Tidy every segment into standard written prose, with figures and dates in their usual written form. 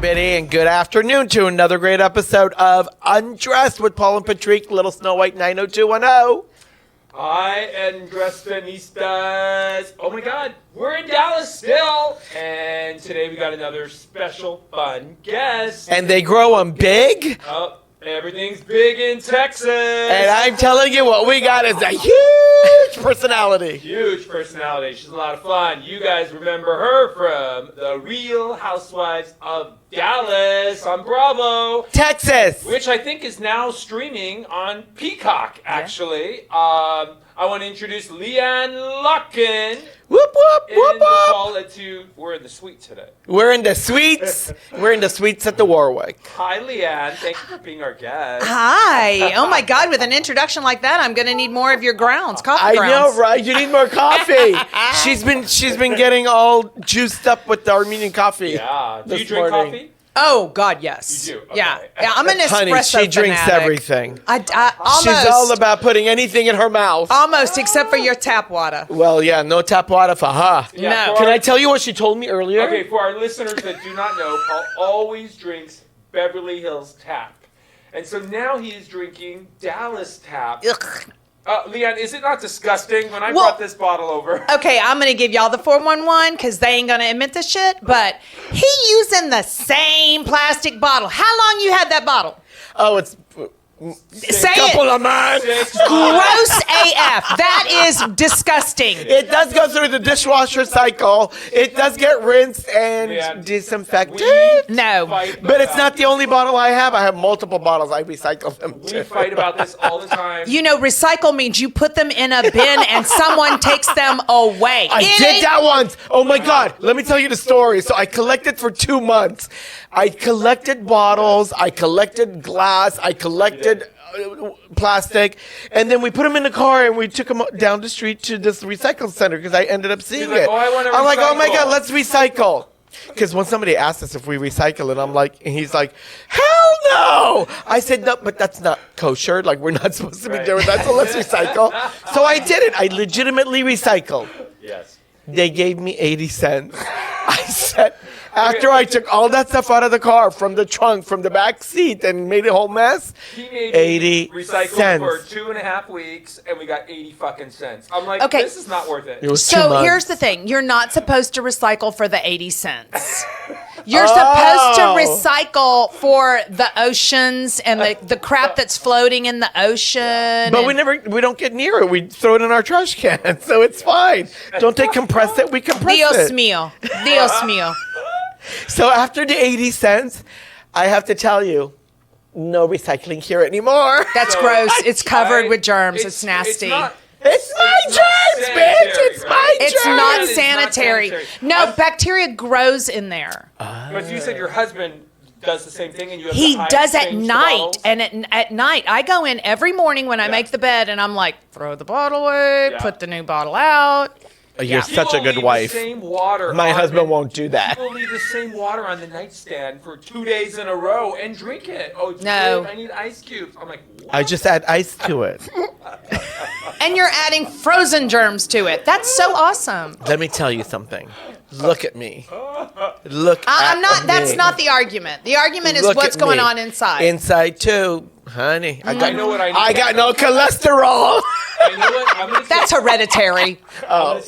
everybody, and good afternoon to another great episode of Undressed with Pol and Patrik, Little Snow White 90210. Hi, Undressedistas. Oh my God, we're in Dallas still, and today we got another special fun guest. And they grow them big. Oh, everything's big in Texas. And I'm telling you, what we got is a huge personality. Huge personality. She's a lot of fun. You guys remember her from The Real Housewives of Dallas on Bravo, Texas. which I think is now streaming on Peacock, actually. I want to introduce LeeAnne Locken. Whoop, whoop, In whoop, the whoop. Pol Atteu. We're in the suite today. We're in the suites. We're in the suites at the Warwick. Hi, LeeAnne. Thank you for being our guest. Hi. Oh my God, with an introduction like that, I'm going to need more of your grounds, coffee I grounds. know, right? You need more coffee. She's been getting all juiced up with the Armenian coffee. Yeah. Do you this drink morning. coffee? Oh God, yes. You do? Okay. Yeah. I'm an espresso Honey, she drinks fanatic. everything. I almost, She's all about putting anything in her mouth. almost, except for your tap water. Well, yeah, no tap water for her. Yeah, No. for Can our- I tell you what she told me earlier? Okay, for our listeners that do not know, Paul always drinks Beverly Hills Tap. And so now he is drinking Dallas Tap. Ugh. LeeAnne, is it not disgusting when I brought this bottle over? Okay, I'm going to give y'all the 411 because they ain't going to admit this shit, but he using the same plastic bottle. How long you had that bottle? Oh, it's Say couple it. of mine. Gross AF. That is disgusting. It does go through the dishwasher cycle. It does get rinsed and Yeah. disinfected. No. But it's not the only bottle I have. I have multiple bottles. I recycle them We too. fight about this all the time. You know, recycle means you put them in a bin and someone takes them away. I It did ain't- that once. Oh my God. Let me tell you the story. So I collected for 2 months. I collected bottles. I collected glass. I collected plastic. And then we put them in the car and we took them down the street to this recycle center because I ended up seeing like, it. "Oh, I wanna I'm like, oh my recycle." God, let's recycle. Because when somebody asked us if we recycle it, I'm like, and he's like, hell no. I said, no, but that's not kosher. Like, we're not supposed to be Right. doing that, so let's recycle. So I did it. I legitimately recycled. Yes. They gave me 80 cents. I said, after I took all that stuff out of the car, from the trunk, from the back seat, and made a whole mess, He made 80 recycled cents. for 2.5 weeks, and we got 80 fucking cents. I'm like, Okay. this is not worth it. It was 2 So months. here's the thing. You're not supposed to recycle for the 80 cents. You're supposed to recycle for the oceans and the crap that's floating in the ocean. But and we don't get near it. We throw it in our trash can, so it's fine. Don't they compress it? We compress Dios it. mío. Dios mío. So after the 80 cents, I have to tell you, no recycling here anymore. That's So, gross. It's covered with germs. It's It's nasty. It's my It's not germs, bitch. sanitary, It's right? my It's germs. not It's not sanitary. sanitary. No, bacteria grows in there. But you said your husband does the same thing, and you have He to hide does at changed night, bottles? and at night I go in every morning when I Yeah. make the bed, and I'm like, throw the bottle away, Yeah. put the new bottle out. You're People such a good leave wife. The same water My on husband the- won't do that. People leave the same water on the nightstand for 2 days in a row and drink it. Oh, it's No. good. I need ice cubes. I'm like, what? I just add ice to it. And you're adding frozen germs to it. That's so awesome. Let me tell you something. Look at me. Look I'm at not. That's me. not the argument. The argument is Look what's at going me. on inside. Inside too, honey. I know what I need. I got no cholesterol. You know what? I'm gonna That's hereditary. I'm gonna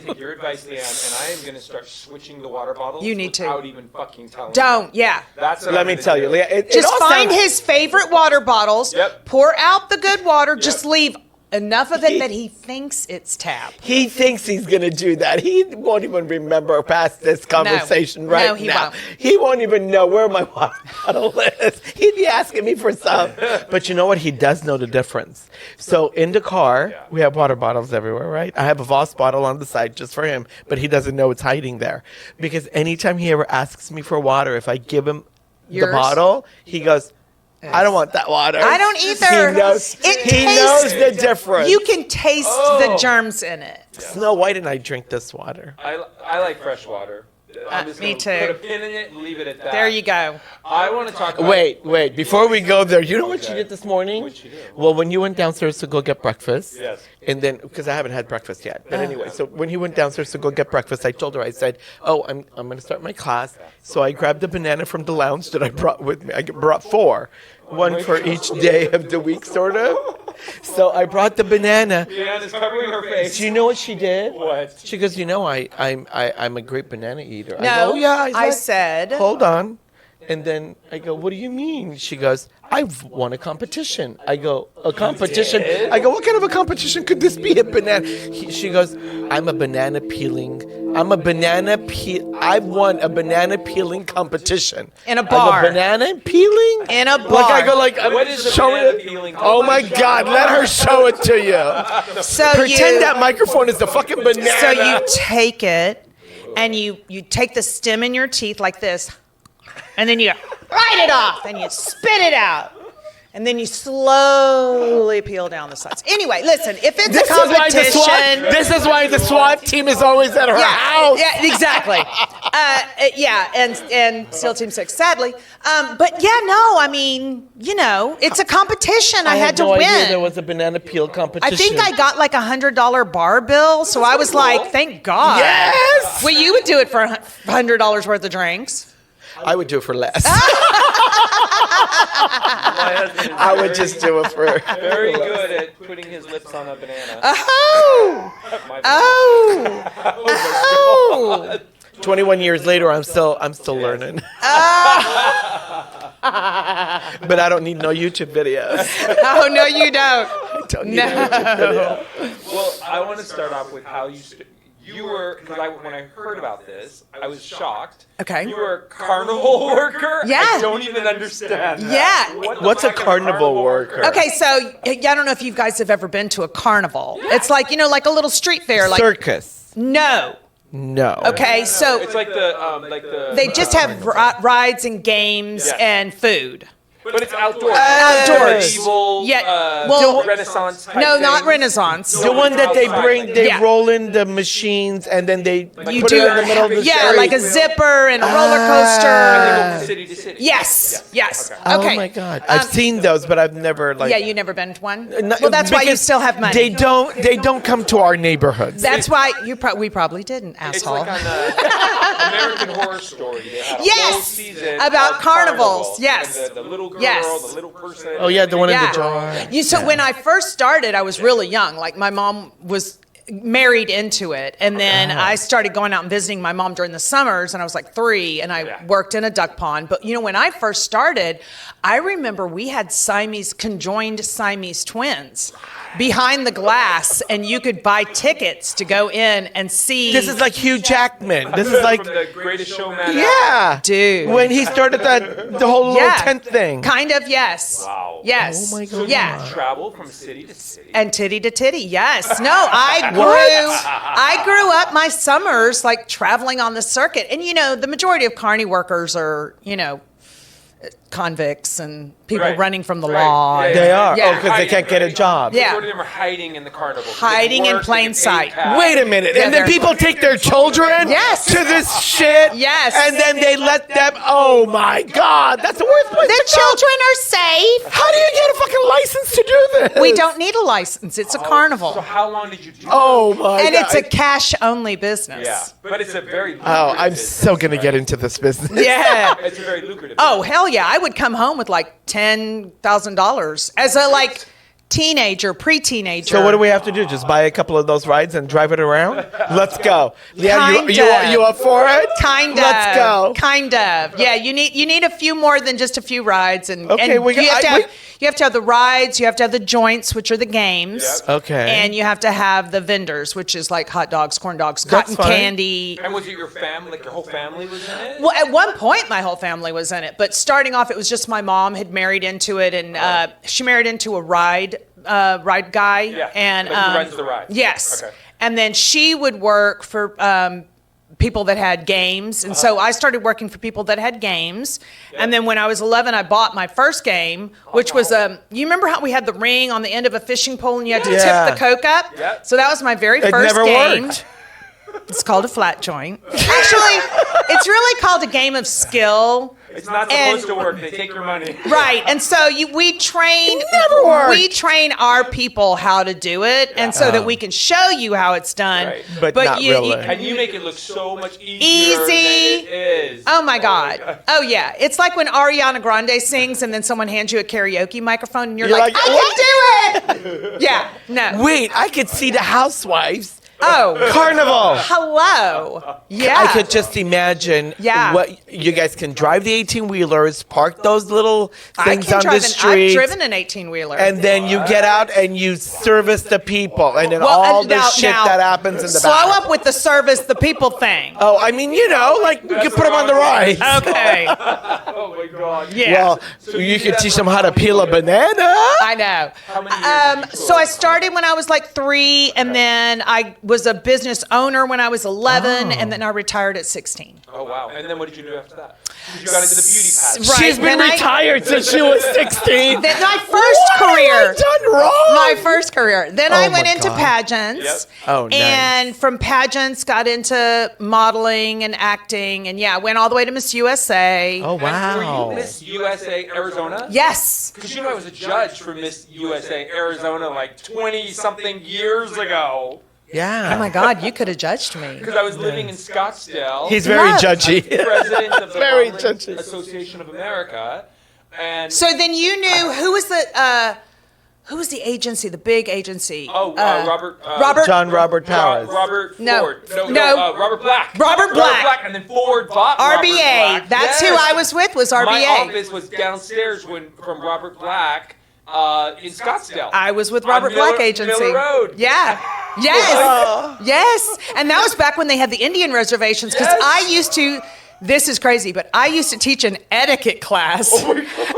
take your advice, LeeAnne, and I am gonna start switching the water bottles. You need to. without even fucking telling. Don't. Yeah. That's what Let I'm me gonna tell do. you, Leah. It Just all find sounds- his favorite water bottles. Yep. Pour out the good water. Just leave enough of it He- that he thinks it's tap. He thinks he's gonna do that. He won't even remember past this conversation right No, he now. won't. He won't even know where my water bottle is. He'd be asking me for some. But you know what? He does know the difference. So in the car, we have water bottles everywhere, right? I have a Voss bottle on the side just for him, but he doesn't know it's hiding there. Because anytime he ever asks me for water, if I give him the Yours? bottle, he goes, I don't want that water. I don't either. He knows, It he tastes- knows the difference. You can taste the germs in it. Snow White and I drink this water. I like fresh water. I'm just me gonna too. Put a pin in it and leave it at that. There you go. I want to talk about... Wait. Before we go there, you know what she did this morning? What'd she do? Well, when you went downstairs to go get breakfast, Yes. and then because I haven't had breakfast yet, but anyway, so when he went downstairs to go get breakfast, I told her, I said, "Oh, I'm going to start my class." So I grabbed a banana from the lounge that I brought with me. I brought 4, one for each day of the week, sort of. So I brought the banana. LeeAnne is covering her face. Do you know what she did? What? She goes, I'm a great banana eater. I No, go, yeah. I said. Hold on. And then I go, what do you mean? She goes, I've won a competition. I go, a competition? I go, what kind of a competition could this be? A banana? She goes, I've won a banana peeling competition. In a I bar. go, banana peeling? In a Like bar. I go, like, What is a show banana it. peeling Oh my God, let her show it to you. So Pretend that microphone is the fucking banana. So you take it, and you take the stem in your teeth like this, and then you bite it off, and you spit it out, and then you slowly peel down the sides. Anyway, listen, if it's a competition... This is why the SWAT team is always at her house. Yeah, exactly. And SEAL Team 6, sadly. But yeah, no, I mean, it's a competition. I had to no win. idea there was a banana peel competition. I think I got like $100 bar bill, so I was like, thank God. Yes! Well, you would do it for $100 worth of drinks. I would do it for less. My husband is I would just do it for... very good at putting his lips on a banana. Oh! My Oh! 21 years later, I'm still learning. But I don't need no YouTube videos. Oh, no, you don't. I don't need a YouTube video. Well, I want to start off with how you were, because when I heard about this, I was shocked. Okay. You were a carnival worker? Yeah. I don't even understand that. Yeah. What the What's a fuck is carnival worker? Okay, so I don't know if you guys have ever been to a carnival. It's like, like a little street fair. Like Circus. No. No. Okay, so It's like the... they just have rides and games Yeah. and food. But it's outdoors. Outdoors. Medieval, Yeah, well, Renaissance type No, not thing. Renaissance. The one that they bring, they Yeah. roll in the machines and then they You put do it in the middle of the yeah, street. like a zipper and a roller They coaster. go from city to city. Yes, yes. Okay. Oh Okay. my God, I've seen those, but I've never like. Yeah, you never been to one. No, Well, that's why you because still have money. They don't come to our neighborhoods. That's why we probably didn't, It's asshole. like on American Horror Story. They had a whole Yes, season about of carnivals. Yes. And the little girl, Yes. the little person. Oh yeah, the one in Yeah. the jar. So when I first started, I was really young. Like my mom was married into it, and then I started going out and visiting my mom during the summers, and I was like 3, and I worked in a duck pond. But when I first started, I remember we had conjoined Siamese twins behind the glass, and you could buy tickets to go in and see. This is like Hugh Jackman. This is like from the Greatest Showman. yeah, Dude. When he started the whole little tent thing. Kind of, yes. Wow. Yes. Oh my God. Yeah. Travel from city to city. And titty to titty, yes. No, I grew up my summers like traveling on the circuit. And the majority of carny workers are, convicts and people Right. running from the Right. law. Yeah, They are. Yeah. Oh, because they can't get a job. Yeah. Majority of them are hiding in the carnival. Hiding in plain sight. Wait a minute. Yeah, and then they're- people take their children Yes. to this shit. Yes. And then they let them. Oh my God. That's the worst place Their to go. children are safe. How do you get a fucking license to do this? We don't need a license. It's a carnival. So how long did you do Oh my And God. it's a cash only business. Yeah. But it's a very Oh, lucrative I'm business. so going to get into this business. Yeah. It's a very lucrative Oh, hell yeah. I would come home with like $10,000 as a teenager, pre-teenager. So what do we have to do? Just buy a couple of those rides and drive it around? Let's go. Yeah, you Kinda. up for it? Kind of. Let's go. Kind of. Yeah, you need a few more than just a few rides, and Okay, and we got- you have to have the rides, you have to have the joints, which are the games. Yep. Okay. And you have to have the vendors, which is like hot dogs, corn dogs, That's cotton fine. candy. And was it your family, like your whole family was in it? Well, at one point, my whole family was in it, but starting off, it was just my mom had married into it, and she married into a ride guy. Yeah, And like who runs the rides. Yes. Okay. And then she would work for people that had games, and so I started working for people that had games. And then when I was 11, I bought my first game, which was you remember how we had the ring on the end of a fishing pole, and you had to Yeah. tip the Coke up? Yep. So that was my very It first never game. worked. It's called a flat joint. Actually, it's really called a game of skill. It's not supposed to work. They take your money. Right, and so we train our people how to do it, and so that we can show you how it's done. Right. But not really. And you make it look so much easier than it is. Oh my God. Oh yeah. It's like when Ariana Grande sings and then someone hands you a karaoke microphone and you're like, I can do it. Yeah. No. Wait, I could see the Housewives. Oh. Carnival. Hello. Yeah. I could just imagine what you guys can drive the 18-wheelers, park those little things on the street. I've driven an 18-wheeler. And then you get out and you service the people. And then all the shit that happens in the back. Slow up with the service the people thing. Oh, I mean, like you can put them on the rides. Okay. Oh my God. Yeah. Well, you could teach them how to peel a banana. I know. How many years did you So I started when I was like 3, and then I was a business owner when I was 11, and then I retired at 16. Oh, wow. And then what did you do after that? You got into the beauty pageant. Right. She's been retired since she was 16. My first career. Done wrong? My first career. Then I went my into God. pageants. Yep. Oh, nice. And from pageants, got into modeling and acting. And went all the way to Miss USA. Oh, And were wow. you Miss USA Arizona? Yes. Because I was a judge for Miss USA Arizona like 20-something years ago. Yeah. Oh my God, you could have judged me. Because I was living in Scottsdale. He's very Love. judgy. President of the Very Modeling judgy. Association of America. And So then you knew who was the agency, the big agency? Robert John Robert Powers. Robert No. Ford. No. Robert Black. Robert Black. And then Ford bought Robert RBA. Black. That's who I was with, was RBA. My office was downstairs from Robert Black in Scottsdale. I was with On Robert Miller- Black Agency. Miller Road. Yeah. Yes. Yes. And that was back when they had the Indian reservations, because Yes. this is crazy, but I used to teach an etiquette class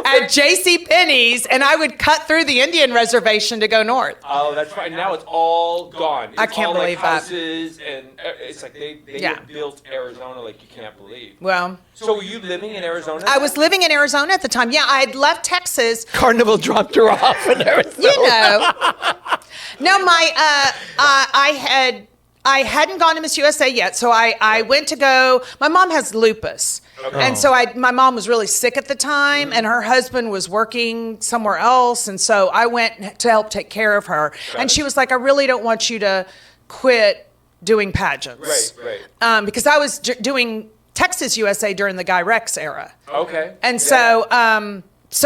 at J.C. Penney's, and I would cut through the Indian reservation to go north. Oh, that's right. Now it's all gone. It's I can't all believe like that. houses, and it's like they have built Arizona like you can't believe. Well, So were you living in Arizona? I was living in Arizona at the time. Yeah, I had left Texas. Carnival dropped her off in Arizona. You know. No, I hadn't gone to Miss USA yet, so I went to go. My mom has lupus. Okay. And so my mom was really sick at the time, and her husband was working somewhere else, and so I went to help take care of her. And she was like, I really don't want you to quit doing pageants. Right. Because I was doing Texas USA during the Guy Rex era. Okay. And so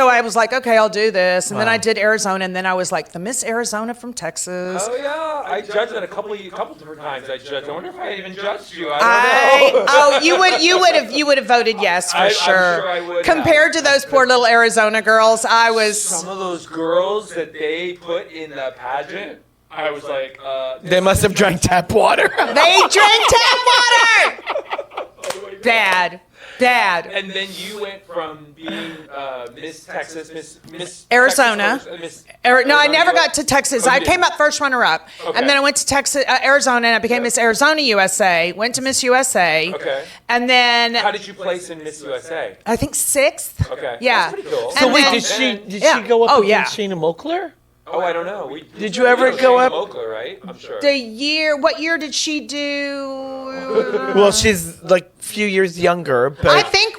I was like, okay, I'll do this. And then I did Arizona, and then I was like, the Miss Arizona from Texas. Oh yeah, I judged it a couple different times. I wonder if I even judged you. I don't know. You would have voted yes for I'm sure. sure I would Compared to those poor little Arizona girls, I was. Some of those girls that they put in the pageant, I was like, They must have drank tap water. They drank tap water. Dad. And then you went from being Miss Texas, Miss Arizona. Texas, No, I never got to Texas. Oh, you I didn't? came up first runner-up, Okay. and then I went to Texas, Arizona, and I became Miss Arizona USA. Went to Miss USA. Okay. And then How did you place in Miss USA? I think 6th. Okay. Yeah. That's pretty cool. So And wait, then- did Yeah. she go up Oh, against yeah. Sheena Mokler? Oh, I don't know. Did you ever go up- Oakland, right? I'm sure. What year did she do? Well, she's like a few years younger, but I think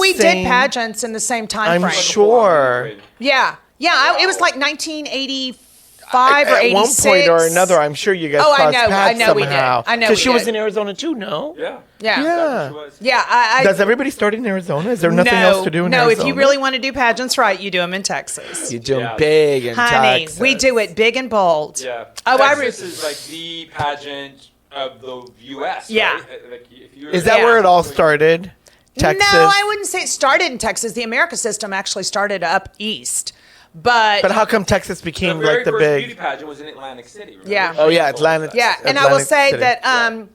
we did pageants in the same time I'm frame. sure. Yeah. It was like 1985 or 86. At one point or another, I'm sure you guys Oh, I crossed know paths we did. somehow. I know Because we she was did. in Arizona too, no? Yeah. Yeah. Yeah. She was. Yeah, I Does everybody start in Arizona? Is there nothing no, else to do in no, Arizona? if you really want to do pageants right, you do them in Texas. You do them Yeah. big and Honey, Texas. we do it big and bold. Yeah. Oh, Texas is like the pageant of the U.S. Yeah. Right? Like if you're Is that Yeah. where it all started? Texas? No, I wouldn't say it started in Texas. The America system actually started up east. But But how come Texas The became very like the first beauty big? pageant was in Atlantic City. Remember? Yeah. Oh yeah, Atlanta. yeah, and I will Atlantic say City. that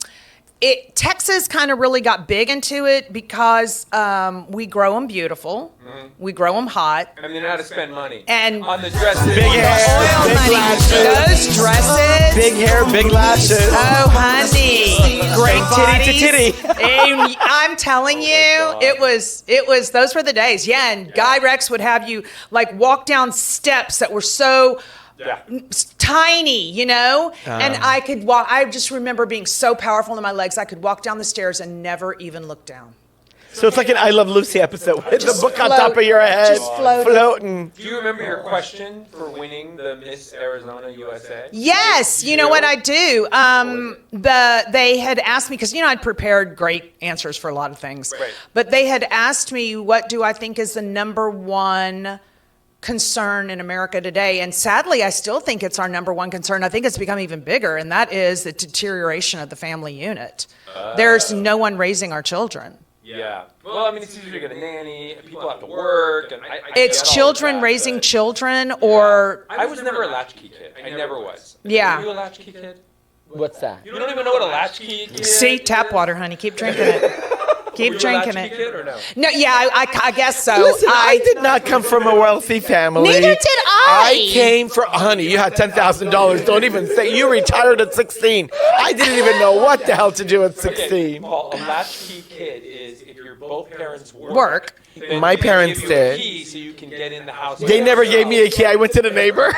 Texas kind of really got big into it because we grow them beautiful, we grow them hot, And they know how to spend money. And- on the dresses. Big hair, oil big money. lashes, Those dresses. big hair, big lashes. Oh, honey, Great titty to bodies. And I'm telling you, it was. Those were the days. Yeah, and Guy Rex would have you like walk down steps that were so Yeah. tiny, you know? And I could walk. I just remember being so powerful in my legs. I could walk down the stairs and never even look down. So it's like an I Love Lucy episode with the book on float. top of your head. Just floating. Floating. Do you remember your question for winning the Miss Arizona USA? Yes, you know what I do. They had asked me, because I'd prepared great answers for a lot of things, Right. but they had asked me, what do I think is the number one concern in America today? And sadly, I still think it's our number one concern. I think it's become even bigger, and that is the deterioration of the family unit. There's no one raising our children. Yeah. Well, I mean, it's easier to get a nanny. People have to work, and I It's get all children of that, raising but- children, or I was never a latchkey kid. I never was. Yeah. Were you a latchkey kid? What's that? You don't even know what a latchkey kid is? see, tap water, honey. Keep drinking it. Keep Were you drinking a latchkey it. kid or no? No, yeah, I guess so. Listen, I did not come from a wealthy family. Neither did I. I came from, honey, you had $10,000. Don't even say, you retired at 16. I didn't even know what the hell to do at 16. Paul, a latchkey kid is if your both parents Work. then My they parents give you a did. key so you can get in the house. They never gave me a key. I went to the neighbor.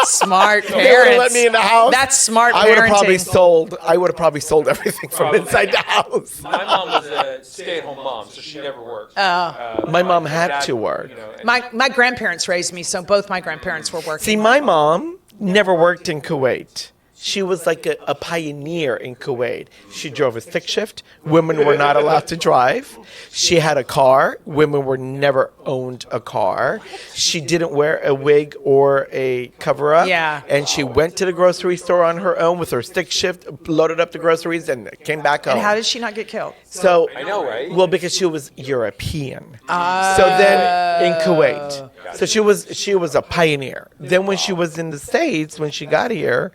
Smart They parents. wouldn't let me in the house. That's smart I would have probably parenting. sold everything from Probably. inside the house. My mom was a stay-at-home mom, so she never worked. My mom had dad, to work. and- My grandparents raised me, so both my grandparents were working. See, my mom never worked in Kuwait. She was like a pioneer in Kuwait. She drove a stick shift. Women were not allowed to drive. She had a car. Women were never owned a car. She didn't wear a wig or a cover-up. Yeah. And she went to the grocery store on her own with her stick shift, loaded up the groceries, and came back home. And how did she not get killed? So I know, right? Well, because she was European. So then in Kuwait. So she was a pioneer. Then when she was in the States, when she got here,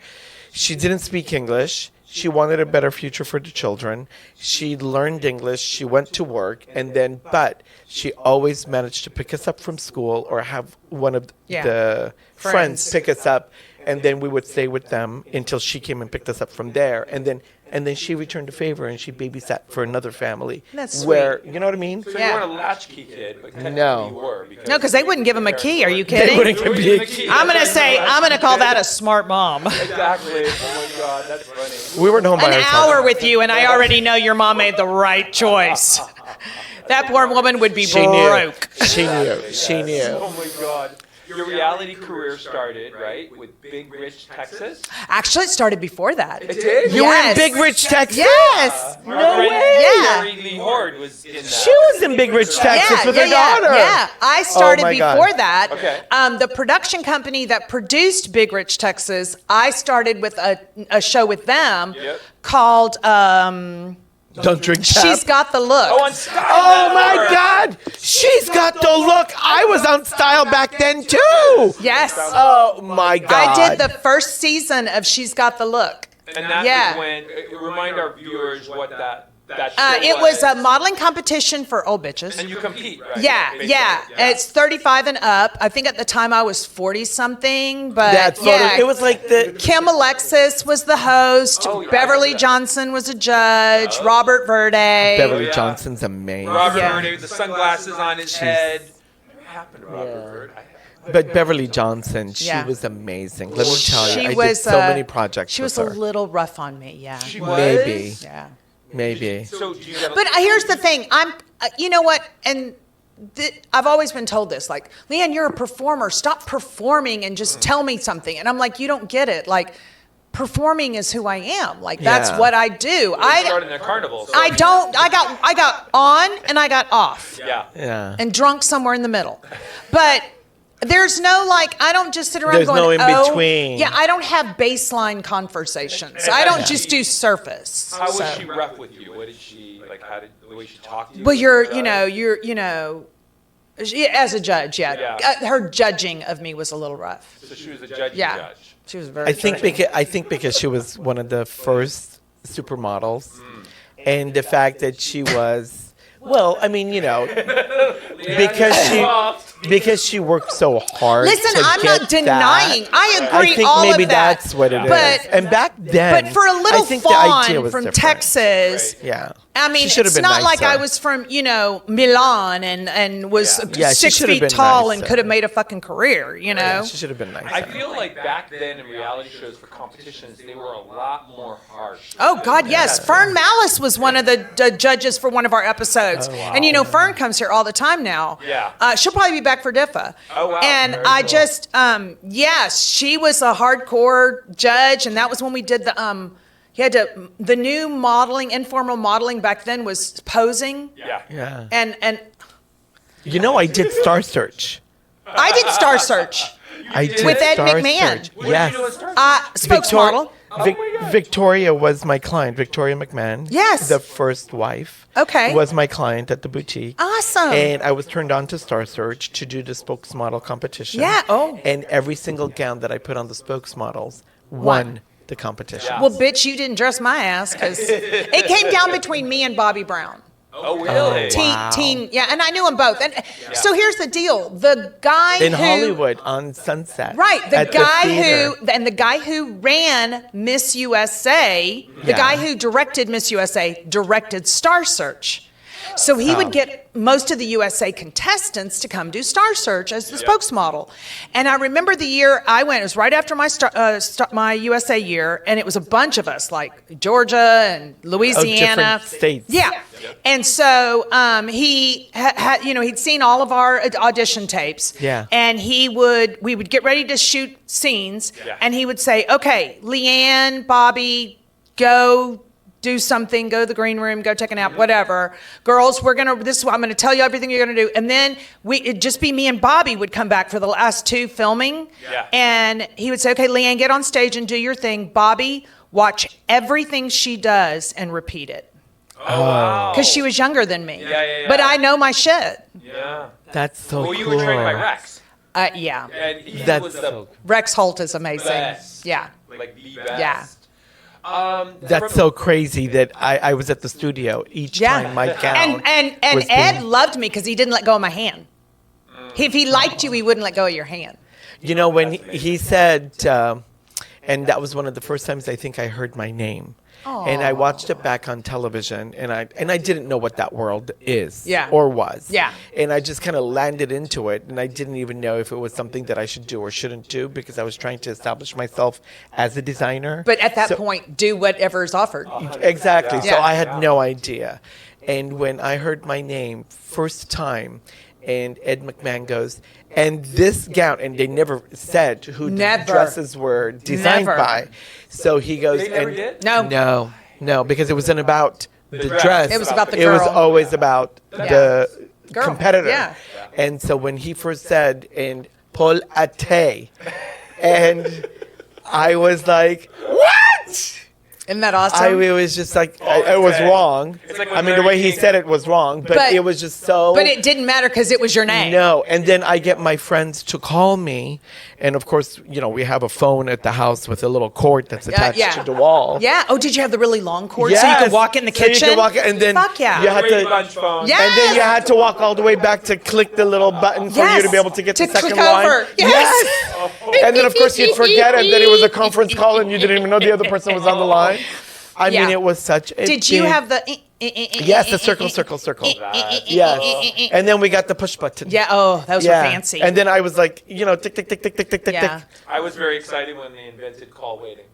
she didn't speak English. She wanted a better future for the children. She learned English. She went to work, but she always managed to pick us up from school or have one of the friends pick us up, and then we would stay with them until she came and picked us up from there. And then she returned the favor and she babysat for another family. That's where, you know what I mean? So Yeah. you weren't a latchkey kid, but technically No. you were. No, because they wouldn't give him a key. Are you They kidding? wouldn't give me a key. I'm gonna call that a smart mom. Exactly. Oh my God, that's funny. We weren't home by An ourselves. hour with you, and I already know your mom made the right choice. That poor woman would be She knew. broke. She knew. She knew. Oh my God. Your reality career started, right, with Big Rich Texas? Actually, it started before that. It did? You were in Yes. Big Rich, Texas? Yes. No way. Yeah. Mary Lee Hord was in that. She was in Big Rich, Texas with her daughter. Yeah, I started my God. before that. Okay. The production company that produced Big Rich Texas, I started with a show with them Yep. called Don't drink tap. She's Got the Look. Oh, on Style Oh my Network. God! She's got the look. I was on Style back then too. Yes. Oh my God! I did the first season of She's Got the Look. And that Yeah. was when, remind our viewers what that show It was a modeling competition for old bitches. And you compete, right? Yeah, Basically, yeah. It's 35 and up. I think at the time I was 40 something, but That photo. yeah. It was like the. Kim Alexis was the host. Oh, yeah, I Beverly remember that. Johnson was a judge. Robert Verde. Beverly yeah. Johnson's amazing. Robert Yeah. Verde with the sunglasses on his head. What happened to Robert Verde? But Beverly Johnson, she Yeah. was amazing. Let me tell you, She I was did so many projects She with was her. a little rough on me, yeah. She was? Maybe. Yeah. Maybe. So do you get But here's the thing. You know what? And I've always been told this, like, LeeAnne, you're a performer. Stop performing and just tell me something. And I'm like, you don't get it. Like, performing is who I am. Like, that's Yeah. what I do. you started in a carnival. So I got on and I got off. Yeah. Yeah. And drunk somewhere in the middle. But there's no, like, I don't just sit around There's going, no in oh, between. yeah, I don't have baseline conversations. I don't just do surface. How was So. she rough with you? What did she, like, how did, the way she talked to you? Well, was you're, it, as a judge, yeah. Yeah. Her judging of me was a little rough. So she was a judge. Yeah. Judge. She was very I think judgy. because she was one of the first supermodels, and the fact that she was, well, I mean, because she worked so hard. Listen, to I'm get not denying. that. I agree I think all maybe of that. that's what it is. But- And back then, But for a I little think the idea fawn was from different. Texas, Right. Yeah. I mean, She it's been not like nicer. I was from, Milan and was Yeah, she 6 should have feet been tall and nicer. could have made a fucking career, She should have been nicer. I feel like back then in reality shows for competitions, they were a lot more harsh. Oh, God, yes. Fern Malice was one of the judges for one of our episodes. And, Fern comes here all the time now. Yeah. She'll probably be back for DIFA. Oh, wow. And Very I cool. just, yes, she was a hardcore judge. And that was when we did the new modeling, informal modeling back then was posing. Yeah. Yeah. And I did Star Search. I did Star Search. I did With Ed Star McMahon. Search. What did Yes. you do at Star Spokesmodel. Victoria was my client. Victoria McMahon. Yes. The first wife. Okay. Was my client at the boutique. Awesome. And I was turned on to Star Search to do the spokesmodel competition. Yeah, oh. And every single gown that I put on the spokesmodels won the competition. Yeah. Well, bitch, you didn't dress my ass because it came down between me and Bobby Brown. Oh, really? Wow. Teen, yeah, and I knew them both. And so here's the deal: the guy In who, Hollywood on Sunset. right? The at guy theater. the guy who ran Miss USA, the Yeah. guy who directed Miss USA, directed Star Search. So he would get most of the USA contestants to come do Star Search as the spokesmodel. And I remember the year I went, it was right after my USA year, and it was a bunch of us, like Georgia and Louisiana. different states. Yeah. And so he had, he'd seen all of our audition tapes. Yeah. And we would get ready to shoot scenes, and he would say, okay, LeeAnne, Bobby, go do something, go to the green room, go take a nap, whatever. Girls, this is what I'm going to tell you everything you're going to do. And then it'd just be me and Bobby would come back for the last two filming. Yeah. And he would say, okay, LeeAnne, get on stage and do your thing. Bobby, watch everything she does and repeat it. Oh, wow. Because she was younger than me. Yeah. But I know my shit. Yeah. That's so Well, cool. you were trained by Rex. Yeah. And he That's was the so Rex Holt is amazing. best. Yeah. Like the best. Yeah. That's so crazy that I was at the studio each time my gown And was Ed being- loved me because he didn't let go of my hand. If he liked you, he wouldn't let go of your hand. when he said, and that was one of the first times I think I heard my name. And I watched it back on television, and I didn't know what that world is or was. Yeah. And I just kind of landed into it, and I didn't even know if it was something that I should do or shouldn't do because I was trying to establish myself as a designer. But at that point, do whatever is offered. Exactly. So Yeah. I had no idea. And when I heard my name first time, and Ed McMahon goes, and this gown, and they never said who Never. the dresses were designed Never. by. So he goes, They never and did? No. because it wasn't about the dress. dress. It was about the It was girl. always about the Girl. competitor. Yeah. And so when he first said, and Pol Atteu, and I was like, what? Isn't that awesome? It was just like, it was wrong. It's like I when mean, the way Mary he Kate- said it was wrong, but it was just so. But it didn't matter because it was your name. No, and then I get my friends to call me, and of course, we have a phone at the house with a little cord that's attached yeah. to the wall. Yeah. Oh, did you have the really long cord so you Yes. could walk in the So you kitchen? could walk in, and then Fuck yeah. you had Brady to- Bunch phone. Yeah. And then you had to walk all the way back to click the little button for you to be able to get To the second click line. over. Yes. And then, of course, you'd forget it that it was a conference call and you didn't even know the other person was on the line. I mean, Yeah. it was such a Did you big- have the? Yes, the circle. Yes. And then we got the push button. Yeah. Oh, those were fancy. And then I was like, tick, tick, tick, tick, tick, tick, tick, Yeah. tick. I was very excited when they invented call waiting.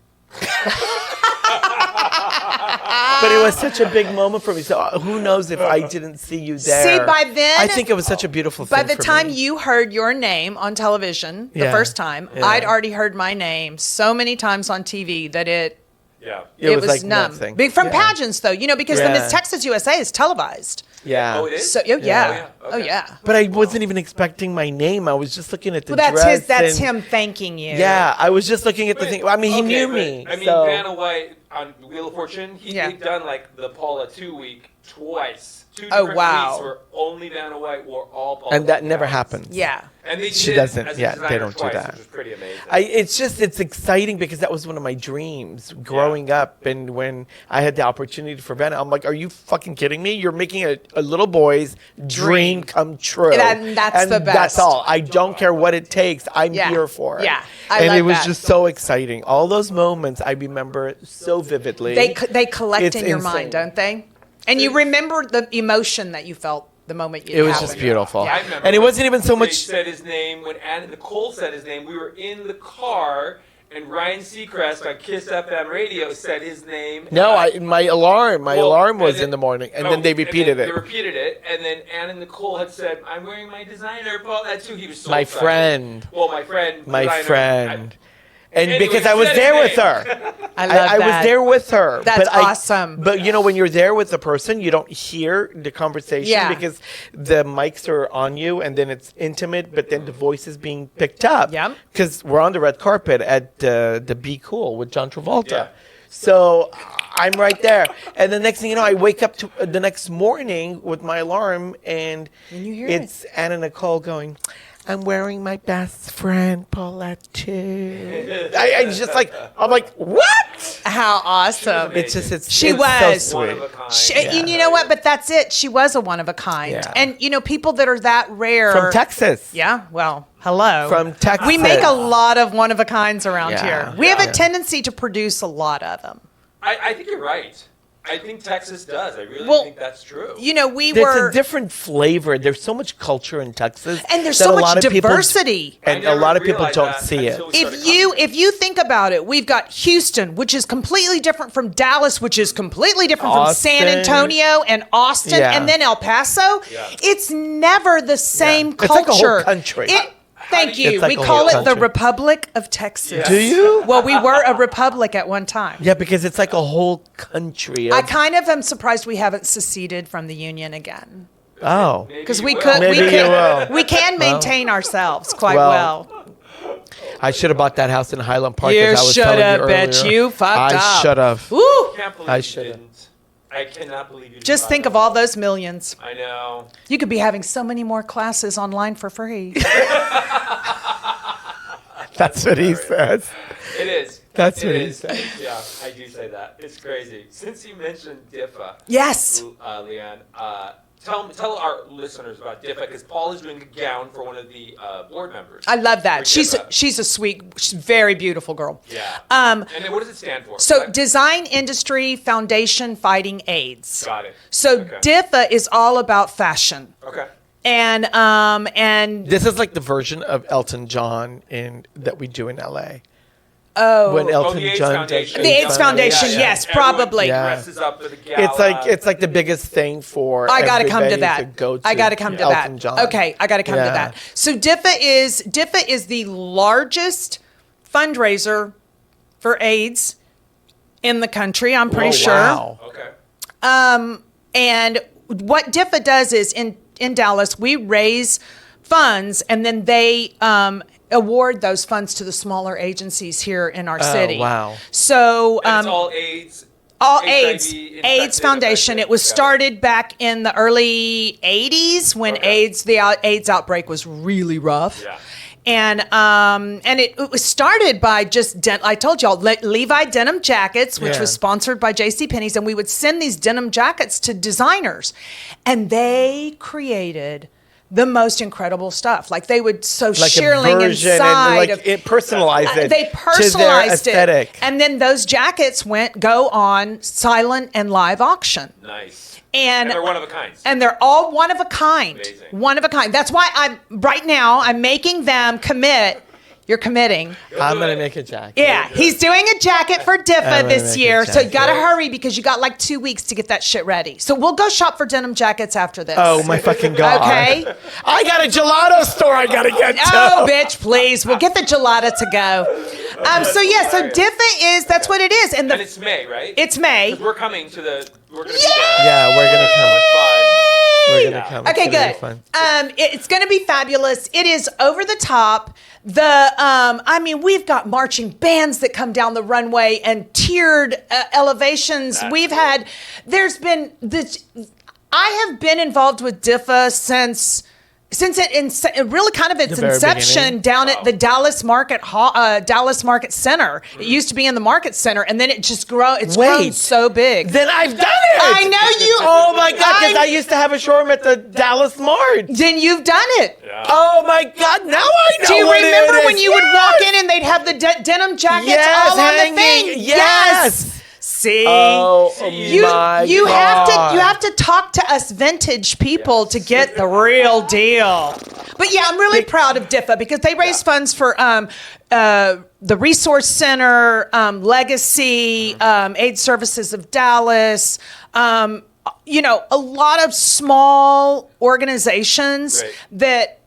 But it was such a big moment for me. So who knows if I didn't see you there. See, by then- I think it was such a beautiful thing By the for time me. you heard your name on television the Yeah. first time, Yeah. I'd already heard my name so many times on TV that it Yeah. It was like numb. nothing. Big from Yeah. pageants, though, because the Yeah. Miss Texas USA is televised. Yeah. Oh, it is? So, yeah. Oh, Oh, okay. yeah. But I wasn't even expecting my name. I was just looking at the Well, dress. that's and- him thanking you. Yeah, I was just looking at the thing. I mean, he Okay, knew but, me. I mean, so. Vanna White on Wheel of Fortune, Yeah. they've done like the Pol Atteu week twice. Two Oh, different wow. weeks where only Vanna White wore all Pol And that Atteu never gowns. happens. Yeah. And they She did doesn't- as a yeah, they designer don't do twice, that. Which was pretty amazing. It's exciting because that was one of my dreams growing up. And when I had the opportunity for Vanna, I'm like, are you fucking kidding me? You're making a little boy's dream come true. And that's the best. That's all. I don't care what it takes. I'm Yeah. here for it. Yeah. I And love it was that. just so exciting. All those moments I remember so vividly. They collect It's in your insane. mind, don't they? And you remember the emotion that you felt the moment you It was happened. just beautiful. I remember And it when wasn't even so they much. said his name when Anna and Nicole said his name. We were in the car, and Ryan Seacrest on Kiss FM radio said his name. No, my alarm was and in the morning, and oh, then they repeated They it. repeated it, and then Anna and Nicole had said, "I'm wearing my designer Pol Atteu." He was so My excited. friend. Well, my friend. My designer. friend. And Anyway, because I was said there his with her. I love I that. was there with her. That's but awesome. But you know, when you're there with the person, you don't hear the conversation Yeah. because the mics are on you, and then it's intimate, but then the voice is being picked up. Yep. Because we're on the red carpet at the Be Cool with John Travolta. Yeah. So I'm right there. And the next thing you know, I wake up to the next morning with my alarm, and you hear it's Anna Nicole going, "I'm wearing my best friend Pol Atteu." I just like, I'm like, what? How awesome. It's just, it's She it's was. so One sweet. of a kind. And you know what? But that's it. She was a one of a kind. Yeah. And, you know, people that are that rare. From Texas. Yeah, well, hello. From Texas. We make a lot of one of a kinds around Yeah. here. We have Yeah. a tendency to produce a lot of them. I think you're right. I think Texas does. I really Well, think that's true. You know, we There's were. a different flavor. There's so much culture in Texas. And there's that so a much lot of people- diversity. I and a never lot of people realized don't that see it. until we started If you think about it, we've got Houston, which is completely different from Dallas, which is completely different from San Austin. Antonio and Austin, Yeah. and then El Paso. Yeah. It's never the same It's like a whole culture. country. Thank you. It's like We a call whole it the country. Republic of Texas. Do you? Well, we were a republic at one time. Yeah, because it's like a whole country. I Of, kind of am surprised we haven't seceded from the Union again. oh. Maybe Because you we will. could, Maybe you will. we can maintain ourselves quite Well, well. I should have bought that house in Highland Park. You as I was should telling have, you bitch. earlier. You fucked up. I should have. Woo! I can't believe I you should've. didn't. I cannot believe you didn't. Just buy think that. of all those millions. I know. You could be having so many more classes online for free. That's what he says. It is. That's It what he is. said. Yeah, I do say that. It's crazy. Since you mentioned DIFA, Yes. LeeAnne, tell our listeners about DIFA because Paul is doing a gown for one of the board members. I love that. For She's DIFA. a sweet, she's a very beautiful girl. Yeah. Um, and then what does it stand for? So What? Design Industry Foundation Fighting AIDS. Got it. So Okay. DIFA is all about fashion. Okay. And This is like the version of Elton John that we do in LA. oh, When Elton the AIDS John Foundation. The AIDS Foundation, Yeah, yeah. yes, Everyone probably. Yeah. dresses up for the gala. It's like the biggest thing for. I got to come to everybody that. go I got to come to Elton that. John. Okay, I got to come to Yeah. that. So DIFA is the largest fundraiser for AIDS in the country. I'm pretty Oh, sure. wow. Okay. And what DIFA does is in Dallas, we raise funds and then they award those funds to the smaller agencies here in our city. wow. So And it's all AIDS. all HIV AIDS infected, Foundation. It was Got started back in the early 80s when Okay. the AIDS outbreak was really rough. Yeah. And it was started by just I told y'all Levi denim jackets, which Yeah. was sponsored by JCPenney's, and we would send these denim jackets to designers, and they created the most incredible stuff. Like they would sew Like a shearling version inside and it personalized it. they to their personalized aesthetic. it, and then those jackets go on silent and live auction. Nice. And they're one of a kind. And they're all one of a kind. Amazing. One of a kind. That's why I'm making them commit. You're committing. I'm gonna make a jacket. Yeah, he's doing a jacket for I'm DIFA gonna this make a year, so you gotta jacket. hurry because you got like 2 weeks to get that shit ready. So we'll go shop for denim jackets after this. Oh my fucking god. Okay. I got a gelato store I gotta get to. Oh, bitch, please. We'll get the gelata to go. So DIFA that's what it is. And And it's May, right? it's May. 'Cause we're coming to the. We're gonna be Yay! there. Yeah, we're gonna come. It's fun. We're gonna come. Okay, It's gonna be good. fun. It's going to be fabulous. It is over the top. We've got marching bands that come down the runway and tiered elevations. That's I have been involved with DIFA since really kind of its The very inception beginning. down at the Dallas Market Center. It used to be in the Market Center, and then it just it's grown Wait. so big. Then I've done it. I know you. Oh my god! Because I'm- I used to have a showroom at the Dallas Mart. Then you've done it. Yeah. Oh my god! Now I know. Do you what it remember is. when you would walk in and they'd have the denim jackets Yes, all on the hanging. thing? Yes. See, Oh, my you God. have to talk to us vintage people to get the real deal. But yeah, I'm really proud of DIFA because they raise funds for the Resource Center, Legacy, AIDS Services of Dallas. You know, a lot of small organizations that.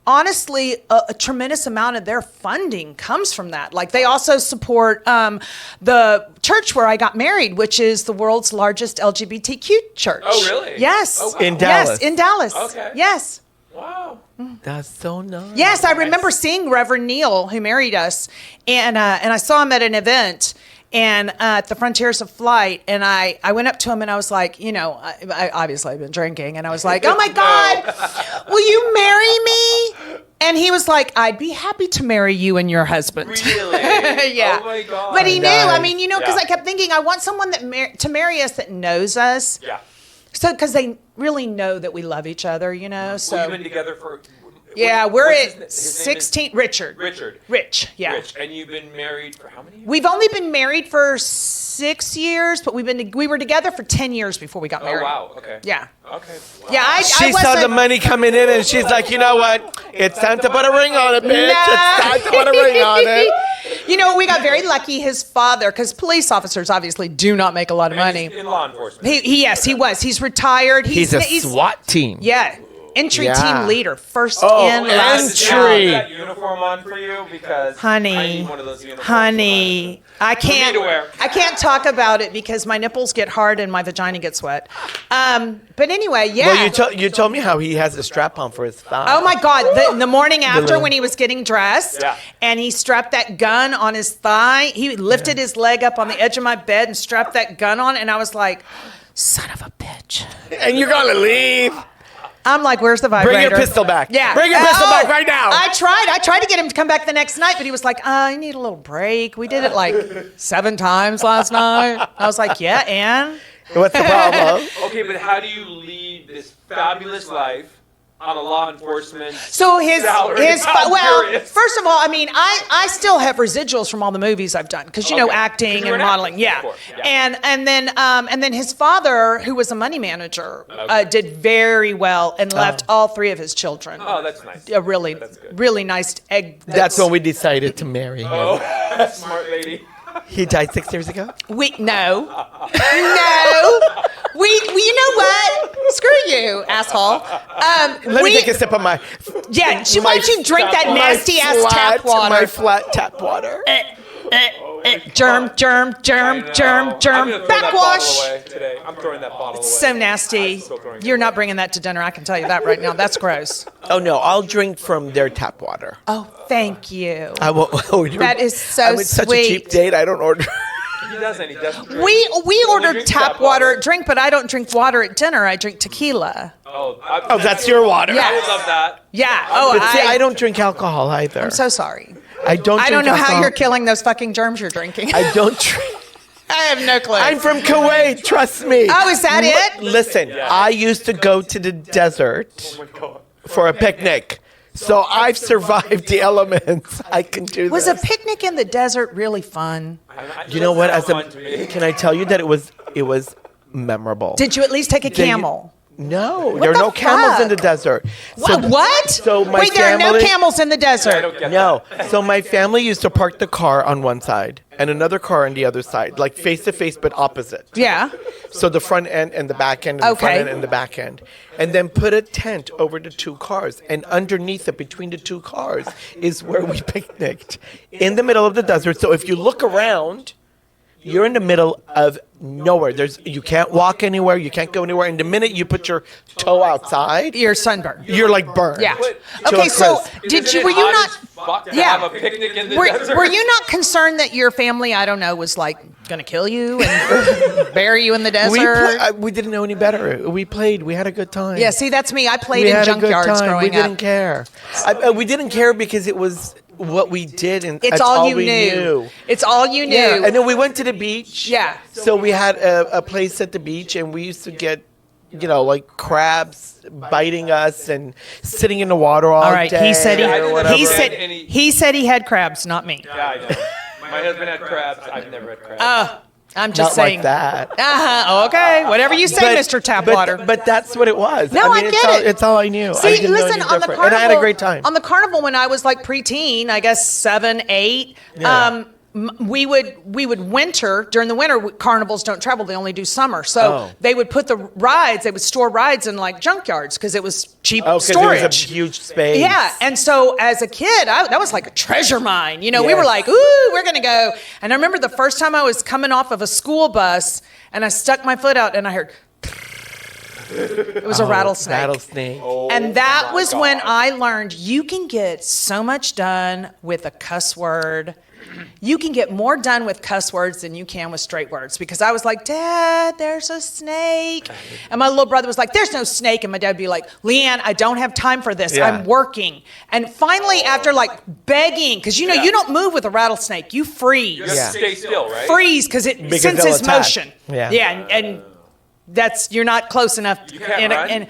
Honestly, a tremendous amount of their funding comes from that. Like they also support the church where I got married, which is the world's largest LGBTQ church. Oh, really? Yes. Oh, wow. In Dallas? Yes, in Dallas. Okay. Yes. Wow. That's so nice. Yes, I remember seeing Reverend Neil, who married us, and I saw him at an event. And at the Frontiers of Flight, and I went up to him and I was like, you know, I obviously I've been drinking, and I was like, oh my God, will you marry me? And he was like, I'd be happy to marry you and your husband. Really? Yeah. Oh my God. But he knew. Nice. I mean, you know, because I kept thinking, I want someone that to marry us that knows us. Yeah. So because they really know that we love each other, you know. So Well, you've been together for. yeah, we're what's at his name? 16. Richard. Rich. Yeah. Rich. And you've been married for how many years? We've only been married for 6 years, but we were together for 10 years before we got Oh, married. wow. Okay. Yeah. Okay. Wow. Yeah, I She saw wasn't- the money coming in, and she's like, you know what? It's time to put a ring on it, bitch. It's time to put a ring on it. You know, we got very lucky. His father, because police officers obviously do not make a lot of And money. he's in law enforcement. He was. He's retired. He's a SWAT team. Yeah. Entry Yeah. team leader. First Oh, in, last entry. out. Is that uniform on for you? Because I Honey, need one of those uniforms. honey, I me to wear. can't talk about it because my nipples get hard and my vagina gets wet. But anyway, yeah. Well, you told me how he has a strap on for his thigh. Oh my God! The morning after little- when he was getting dressed, Yeah. and he strapped that gun on his thigh. He lifted his leg up on the edge of my bed and strapped that gun on, and I was like, "Son of a bitch!" And you're gonna leave. I'm like, "Where's the vibrator? Bring your pistol back. Yeah, Bring your pistol back right now. I tried to get him to come back the next night, but he was like, "I need a little break. We did it like 7 times last night." I was like, "Yeah, and." What's the problem? Okay, but how do you lead this fabulous life on a law enforcement So salary? I'm well, curious. first of all, I mean, I still have residuals from all the movies I've done because you know Okay. 'Cause acting you were and an modeling, actor yeah. before, yeah. And then his father, who was a money manager, did very well and left all 3 of his children. Oh, that's nice. A really, That's good. really nice egg. That's when we decided to marry him. Oh, smart lady. He died 6 years ago. We you know what? Screw you, asshole. Let me take a sip of my. Yeah, why don't you drink that my nasty ass flat- tap water? My flat tap water. Germ. I'm gonna throw that Backwash. bottle away today. I'm throwing that bottle away. So nasty. I'm still throwing it You're away. not bringing that to dinner. I can tell you that right now. That's gross. Oh no, I'll drink from their tap water. Oh, thank you. I won't. That is so I'm in such a cheap sweet. date. I don't order. He doesn't. He doesn't. Drink. We Only ordered drink tap water drink, but I don't drink water at dinner. I drink tequila. Oh, That's your water. Yeah. I would love that. Yeah. Oh, But see, I don't drink alcohol either. I'm so sorry. I don't. I don't drink know how alcohol. you're killing those fucking germs you're drinking. I don't drink. I have no clue. I'm from Kuwait. Trust me. Oh, is that it? Listen, I used to go to the desert Oh my God. for a picnic, so I've survived the elements. I can do Was this. a picnic in the desert really fun? You know what? As Fun to me. a, can I tell you that it was memorable. Did you at least take a They- camel? No, there are the no camels in the fuck? desert. What? So my Wait, there are no family- camels in the I desert. don't get No. So my family used to park the car on one side and another car on the other side, like face to face but opposite. Yeah. So the front end and the back end, and the front Okay. end and the back end, and then put a tent over the 2 cars, and underneath it, between the 2 cars, is where we picnicked in the middle of the desert. So if you look around, you're in the middle of nowhere. You can't walk anywhere. You can't go anywhere. And the minute you put your toe outside, You're sunburned. you're like burned. Yeah. To Okay, a so crisp. did Isn't you? Were it you hot not? as fuck to Yeah. have a picnic in the Were, desert? were you not concerned that your family, I don't know, was like going to kill you and bury you in the desert? We didn't know any better. We played. We had a good time. Yeah, see, that's me. I played We in had a good junkyards time. growing We didn't up. care. We didn't care because it was what we did, and It's that's all you we knew. It's all you knew. Yeah, and then we went to the beach. Yeah. So we had a place at the beach, and we used to get, like crabs biting us and sitting in the water all All right, day. he said or whatever. he said he had crabs, not me. Yeah, I know. My husband had crabs. I've never had crabs. I'm just Not saying. like that. Okay, whatever you say, Mr. Tapwater. But that's what it was. No, I get it. It's all I knew. I See, didn't know listen, any on the different. carnival, and I had a great time. On the carnival, when I was like preteen, I guess 7, 8, we would winter during the winter. Carnivals don't travel; they only do summer. So they would put the rides. They would store rides in like junkyards because it was cheap storage. It was a huge space. Yeah, and so as a kid, that was like a treasure mine. You know, we were like, "Ooh, we're gonna go." And I remember the first time I was coming off of a school bus, and I stuck my foot out, and I heard. It was a rattlesnake. And that was when I learned you can get so much done with a cuss word. You can get more done with cuss words than you can with straight words. Because I was like, Dad, there's a snake. And my little brother was like, there's no snake. And my dad would be like, LeeAnne, I don't have time for this. I'm working. And finally, after like begging, because you know, you don't move with a rattlesnake. You freeze. You have to stay still, right? Freeze because it senses motion. Yeah. And that's, you're not close enough. You can't run? And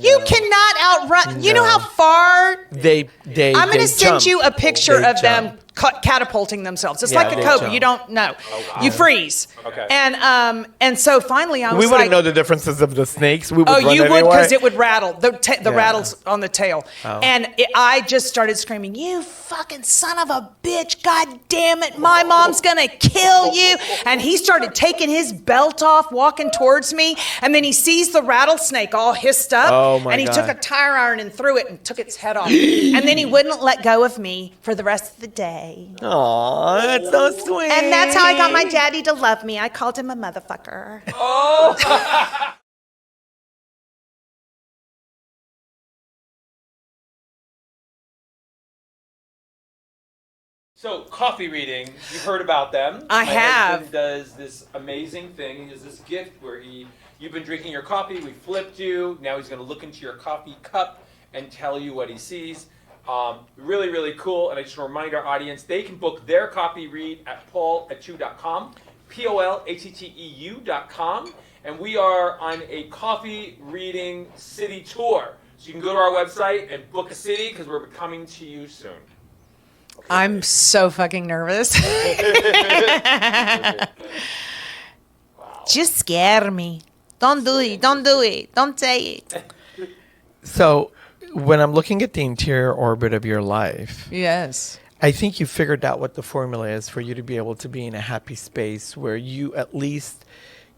you cannot outrun. You know how far they I'm going to send jump. you a picture They of them jump. catapulting themselves. It's Yeah, like a they cobra. jump. You don't know. You freeze. Okay. And so finally I was We wouldn't like, know the differences of the snakes. We would oh, run you would anyway. because it would rattle. The rattles on the tail. Oh. And I just started screaming, you fucking son of a bitch. God damn it. My mom's going to kill you. And he started taking his belt off, walking towards me. And then he sees the rattlesnake all hissed up. Oh, my and he God. took a tire iron and threw it and took its head off. And then he wouldn't let go of me for the rest of the day. Aw, that's so sweet. And that's how I got my daddy to love me. I called him a motherfucker. So, coffee reading, you've heard about them. I have. My husband does this amazing thing. He does this gift where you've been drinking your coffee, we flipped you, now he's going to look into your coffee cup and tell you what he sees. Really, really cool. And I just want to remind our audience, they can book their coffee read at polatteu.com, POLATTEU.com. And we are on a coffee reading city tour. So you can go to our website and book a city because we're coming to you soon. I'm so fucking nervous. Just scare me. Don't do it. Don't do it. Don't say it. So, when I'm looking at the interior orbit of your life, Yes. I think you figured out what the formula is for you to be able to be in a happy space where you at least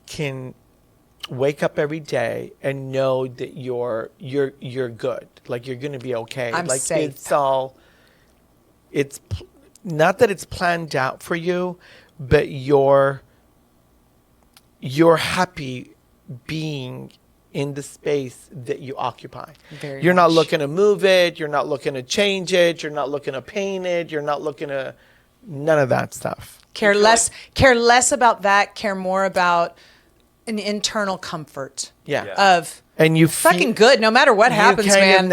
can wake up every day and know that you're good. Like you're going to be okay. I'm like safe. It's not that it's planned out for you, but you're happy being in the space that you occupy. Very You're not much. looking to move it. You're not looking to change it. You're not looking to paint it. You're not looking to none of that stuff. Care less about that. Care more about an internal comfort. Yeah. Of And you fucking good, no matter what happens, man.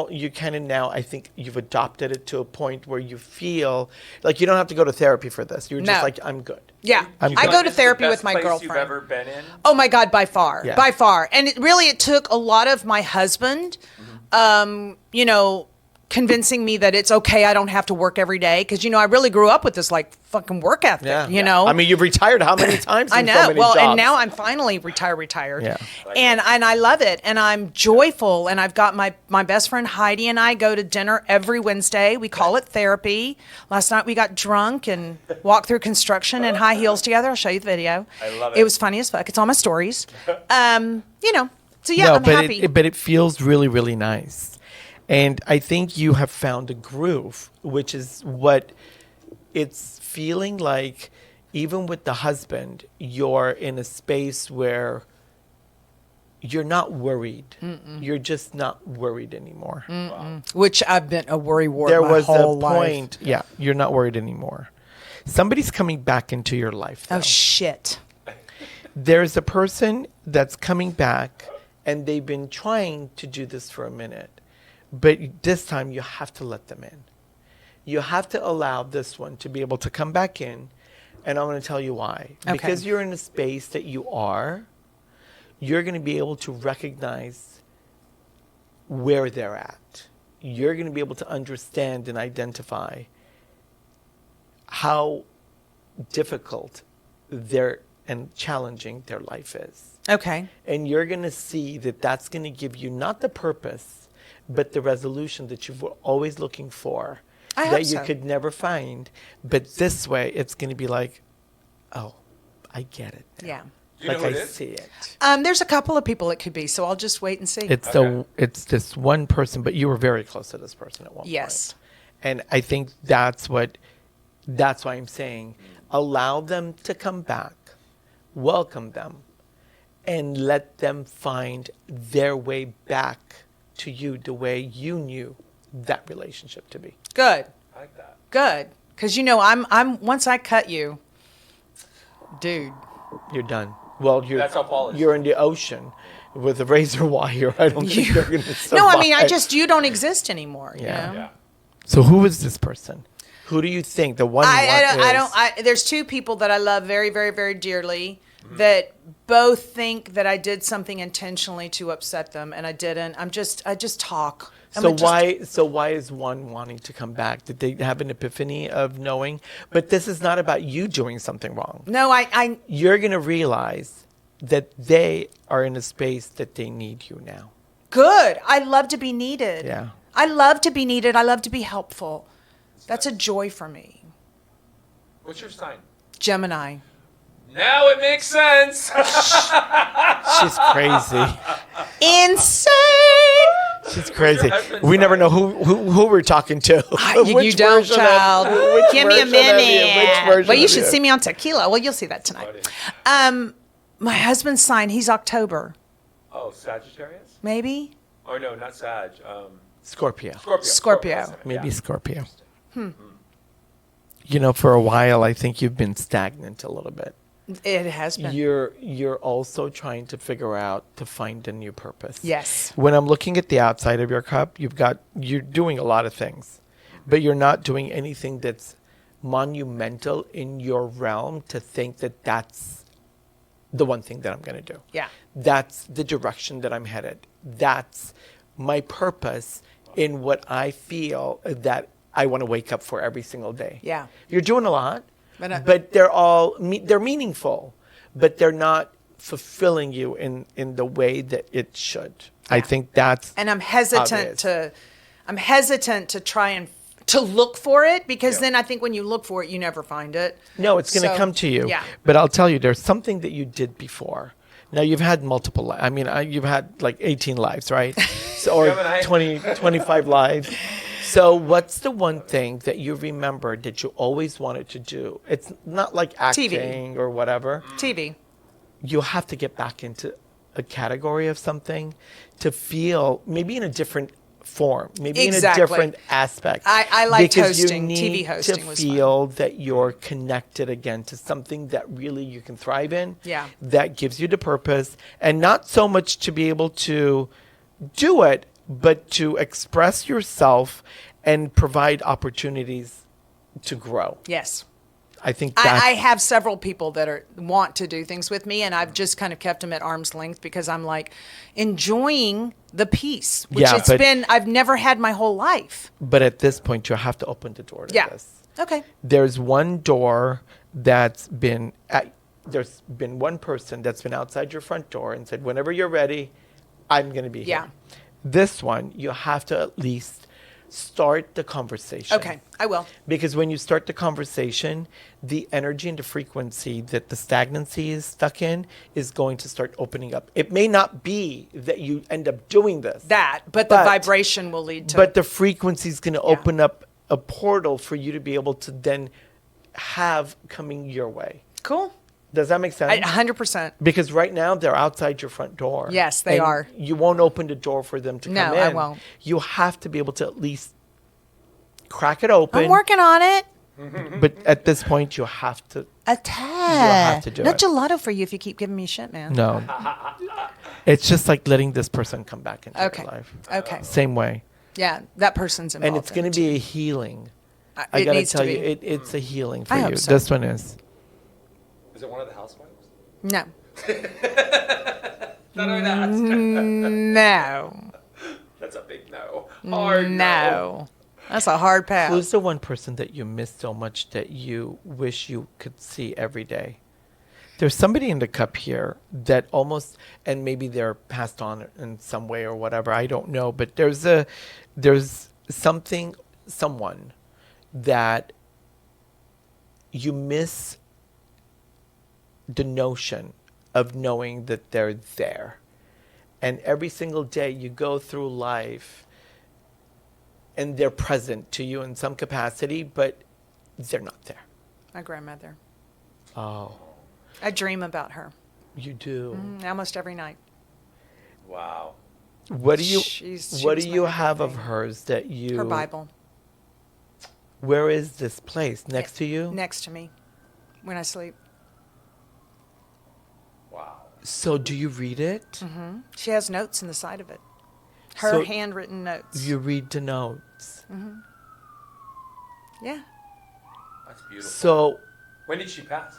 You kind of now, I think you've adopted it to a point where you feel like you don't have to go to therapy for this. You're just No. like, I'm good. Yeah, I'm I good. go to This is the therapy best with my place girlfriend. You've ever been in? Oh my God, by far, Yeah. by far. And it took a lot of my husband, convincing me that it's okay. I don't have to work every day. Cause I really grew up with this like fucking work ethic, I mean, you've retired how many times? I in know. So many Well, jobs? and now I'm finally retired. Yeah. And I love it. And I'm joyful. And I've got my best friend Heidi and I go to dinner every Wednesday. We call it therapy. Last night we got drunk and walked through construction in high heels together. I'll show you the video. I love it. It was funny as fuck. It's all my stories. So yeah, No, I'm happy. but it feels really, really nice. And I think you have found a groove, which is what it's feeling like. Even with the husband, you're in a space where you're not worried. You're just not worried anymore. Which I've been a worrywart There my was whole a life. point. Yeah, you're not worried anymore. Somebody's coming back into your life, though. Oh shit. There's a person that's coming back, and they've been trying to do this for a minute. But this time, you have to let them in. You have to allow this one to be able to come back in. And I'm going to tell you why. Okay. Because you're in a space that you're going to be able to recognize where they're at. You're going to be able to understand and identify how difficult they're and challenging their life is. Okay. And you're going to see that that's going to give you not the purpose, but the resolution that you were always looking for, I hope that you so. could never find. But this way, it's going to be like, oh, I get it now. Yeah. Do you know Like who I it is? see it. There's a couple of people it could be, so I'll just wait and see. It's this one person, but you were very close to this person at one Yes. point. And I think that's why I'm saying, allow them to come back, welcome them, and let them find their way back to you the way you knew that relationship to be. Good. I like that. Good. Because I'm once I cut you, dude. You're done. Well, That's how Paul is. you're in the ocean with a razor wire. I don't think you're going to survive. No, I mean you don't exist anymore. Yeah. You know? Yeah. So who is this person? Who do you think the one? There's two people that I love very, very, very dearly that both think that I did something intentionally to upset them, and I didn't. I just talk. So why is one wanting to come back? Did they have an epiphany of knowing? But this is not about you doing something wrong. No, I You're going to realize that they are in a space that they need you now. good. I love to be needed. Yeah. I love to be needed. I love to be helpful. That's a joy for me. What's your sign? Gemini. Now it makes sense. She's crazy. Insane. She's crazy. husband's We never sign? know who we're talking to. You Which don't, version of- child. which Give me a version of you? Which minute. version Well, you of should see me on Tequila. Well, you'll see that tonight. My husband's sign, he's October. Oh, Sagittarius? Maybe? Oh no, not Sag. Scorpio. Scorpio. Maybe Yeah. Scorpio. You know, for a while, I think you've been stagnant a little bit. It has been. You're also trying to figure out to find a new purpose. Yes. When I'm looking at the outside of your cup, you're doing a lot of things, but you're not doing anything that's monumental in your realm to think that that's the one thing that I'm going to do. Yeah. That's the direction that I'm headed. That's my purpose in what I feel that I want to wake up for every single day. Yeah. You're doing a lot, But, but they're meaningful, but they're not fulfilling you in the way that it should. I think that's And I'm hesitant obvious. to try and to look for it because Yeah. then I think when you look for it, you never find it. No, it's going to So, come to you. yeah. But I'll tell you, there's something that you did before. Now you've had multiple. You've had like 18 lives, right? Or Gemini. 25 lives. So what's the one thing that you remember that you always wanted to do? It's not like acting or whatever. TV. You have to get back into a category of something to feel maybe in a different form, maybe Exactly. in a different aspect. I like because hosting. You TV need hosting to was fun. feel that you're connected again to something that really you can thrive in. Yeah. That gives you the purpose, and not so much to be able to do it, but to express yourself and provide opportunities to grow. Yes. I think that's, I have several people that want to do things with me, and I've just kind of kept them at arm's length because I'm like enjoying the peace, which Yeah, but- I've never had my whole life. but at this point, you have to open the door to Yeah. this. Okay. There's one door that's been there's been one person that's been outside your front door and said, whenever you're ready, I'm going to be Yeah. here. This one, you have to at least start the conversation. Okay. I will. Because when you start the conversation, the energy and the frequency that the stagnancy is stuck in is going to start opening up. It may not be that you end up doing this. But the vibration will lead to. But the frequency is going to open up a portal for you to be able to then have coming your way. Cool. Does that make sense? 100%. Because right now they're outside your front door. Yes, they and are. You won't open the door for them to No, come in. I won't. You have to be able to at least crack it open. I'm working on it. But at this point, you have to. A have tad. to do No it. gelato for you if you keep giving me shit, man. No. It's just like letting this person come back into Okay. your life. Okay. Same way. Yeah, that person's involved. And it's going to be a healing. I It got to needs to tell you, be. it's a healing for I you. hope so. This one is. Is it one of the housewives? No. Thought I'd ask. No. That's a big no. Hard No. That's a hard pass. Who's the one person that you miss so much that you wish you could see every day? There's somebody in the cup here that almost, and maybe they're passed on in some way or whatever. I don't know, but there's someone that you miss the notion of knowing that they're there. And every single day you go through life and they're present to you in some capacity, but they're not there. My grandmother. Oh, I dream about her you do. almost every night. Wow. What do you She what was do my you have of everything. hers that you Her Bible Where is this place? Next to you? next to me when I sleep. Wow. So do you read it? She has notes in the side of it. Her So handwritten notes. You read the notes. Yeah. That's beautiful. So When did she pass?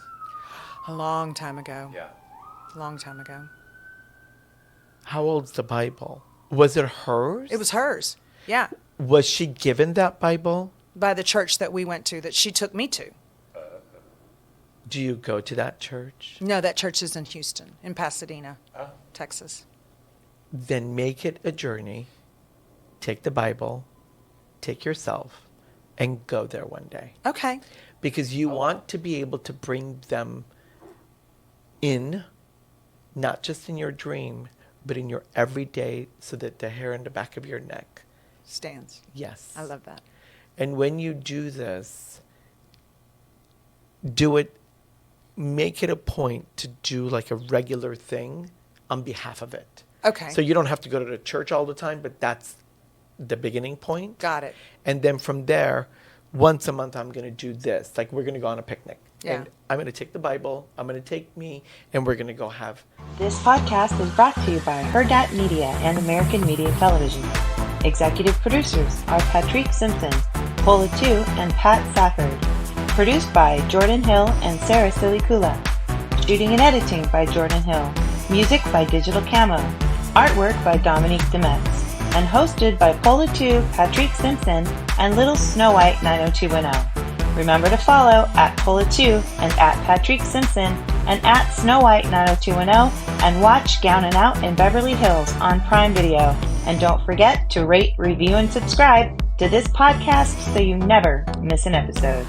A long time ago. Yeah. Long time ago. how old's the Bible? Was it hers? It was hers. Yeah. Was she given that Bible? By the church that we went to that she took me to. Do you go to that church? No, that church is in Houston, in Pasadena, Oh. Texas. Then make it a journey. Take the Bible, take yourself, and go there one day. Okay. Because you want to be able to bring them in, not just in your dream, but in your everyday, so that the hair in the back of your neck. Stands. Yes. I love that. And when you do this, do it, make it a point to do like a regular thing on behalf of it. Okay. So you don't have to go to the church all the time, but that's the beginning point. Got it. And then from there, once a month, I'm going to do this. Like, we're going to go on a picnic. Yeah. And I'm going to take the Bible, I'm going to take me, and we're going to go have. This podcast is brought to you by Herdat Media and American Media Television. Executive producers are Patrik Simpson, Pol Atteu, and Pat Safford. Produced by Jordan Hill and Sarah Silicula. Shooting and editing by Jordan Hill. Music by Digital Camo. Artwork by Dominique Demetz. And hosted by Pol Atteu, Patrik Simpson, and Little Snow White 90210. Remember to follow at Pol Atteu and at Patrik Simpson and at Snow White 90210 and watch Gown and Out in Beverly Hills on Prime Video. And don't forget to rate, review, and subscribe to this podcast so you never miss an episode.